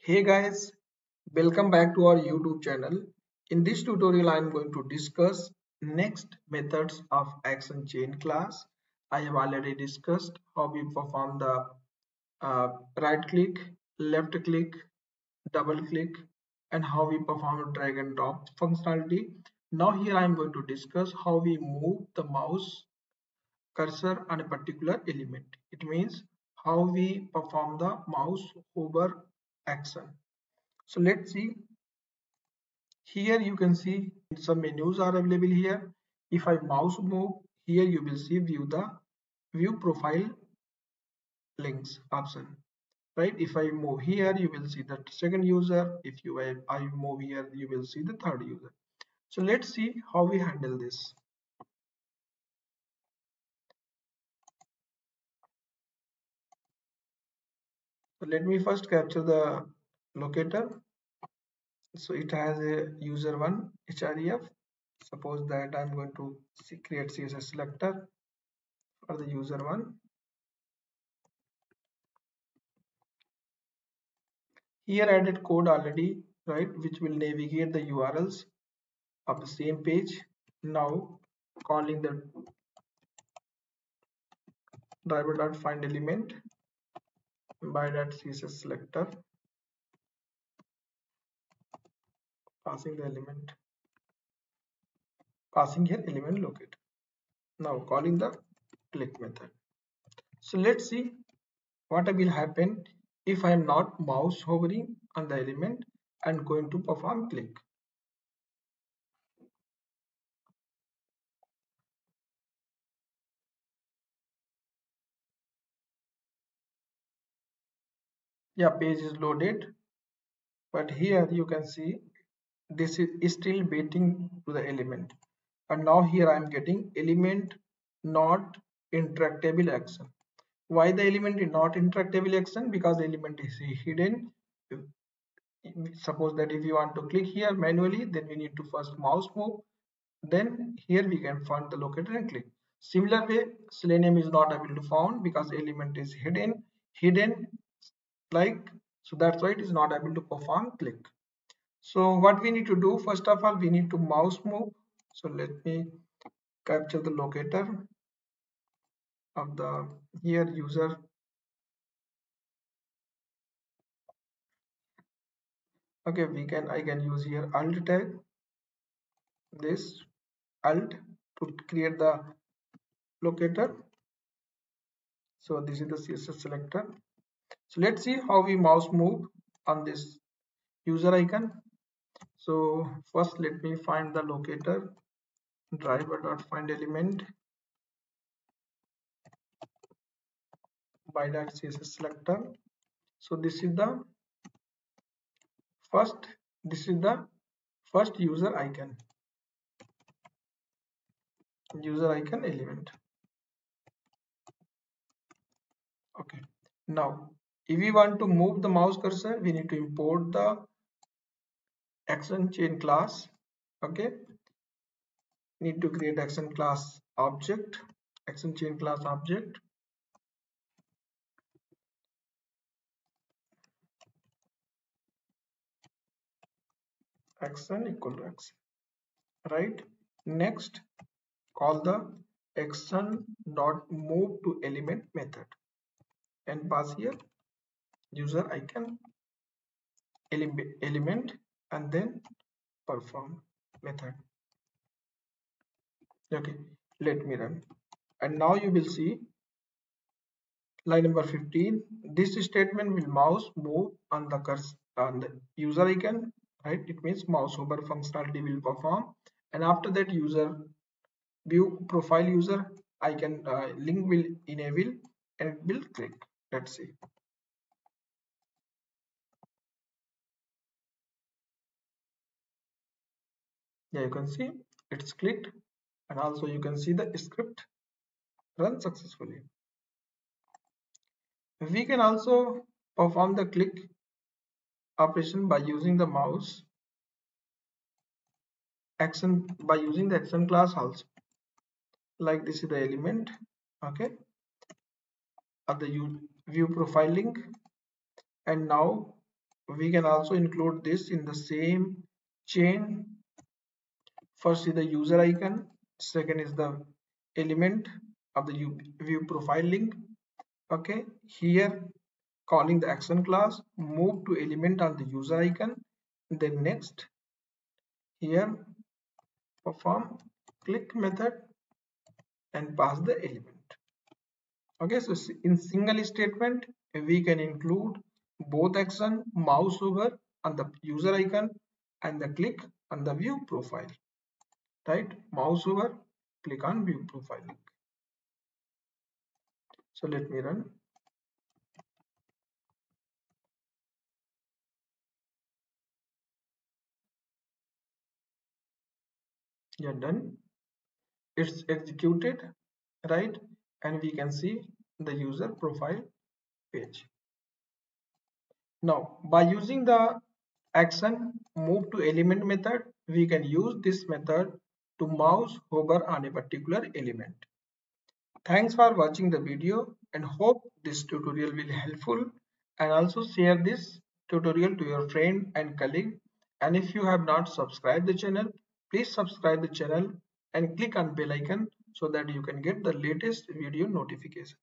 Hey guys, welcome back to our YouTube channel. In this tutorial, I am going to discuss next methods of action chain class. I have already discussed how we perform the right click, left click, double click, and how we perform drag and drop functionality. Now here I am going to discuss how we move the mouse cursor on a particular element. It means how we perform the mouse hover action. So let's see. Here you can see some menus are available here. If I mouse move, here you will see view profile links option. Right? If I move here, you will see the second user. If I move here, you will see the third user. So let's see how we handle this. So let me first capture the locator. So it has a user one href. Suppose that I'm going to create CSS selector for the user one. Here added code already, right, which will navigate the URLs of the same page. Now calling the driver.find element by that CSS selector, passing the element, passing here element locator. Now calling the click method. So let's see what will happen if I am not mouse hovering on the element and going to perform click. Yeah, page is loaded, but here you can see this is still waiting to the element, and now here I am getting element not interactable action. Why the element is not interactable action? Because the element is hidden. Suppose that if you want to click here manually, then we need to first mouse move, then here we can find the locator and click. Similar way, Selenium is not able to found because element is hidden like, so that's why it is not able to perform click. So what we need to do, first of all, we need to mouse move. So let me capture the locator of the here user. Okay, I can use here alt tag, this alt to create the locator. So this is the CSS selector. So let's see how we mouse move on this user icon. So first let me find the locator, driver.find element by that CSS selector. So first this is the first user icon element. Okay, now if we want to move the mouse cursor, we need to import the action chain class. Okay, need to create action class object, action chain class object. Action equal to action, right? Next, call the action dot move to element method and pass here user icon element and then perform method. Okay, let me run, and now you will see line number 15. This statement will mouse move on the cursor on the user icon, right? It means mouse over functionality will perform, and after that user view profile user icon link will enable and it will click. Let's see. Yeah, you can see it's clicked, and also you can see the script run successfully. We can also perform the click operation by using the mouse action, by using the action class also. Like this is the element, okay, of the view profile link, and now we can also include this in the same chain. First is the user icon, second is the element of the view profile link. Okay, here calling the action class, move to element on the user icon, then next here perform click method and pass the element. Okay, so in single statement we can include both action, mouse over on the user icon and the click on the view profile. Right, mouse over, click on view profile. So let me run. Yeah, done. It's executed, right? And we can see the user profile page. Now, by using the action move to element method, we can use this method to mouse hover on a particular element. Thanks for watching the video and hope this tutorial will be helpful, and also share this tutorial to your friend and colleague. And if you have not subscribed the channel, please subscribe the channel and click on bell icon so that you can get the latest video notification.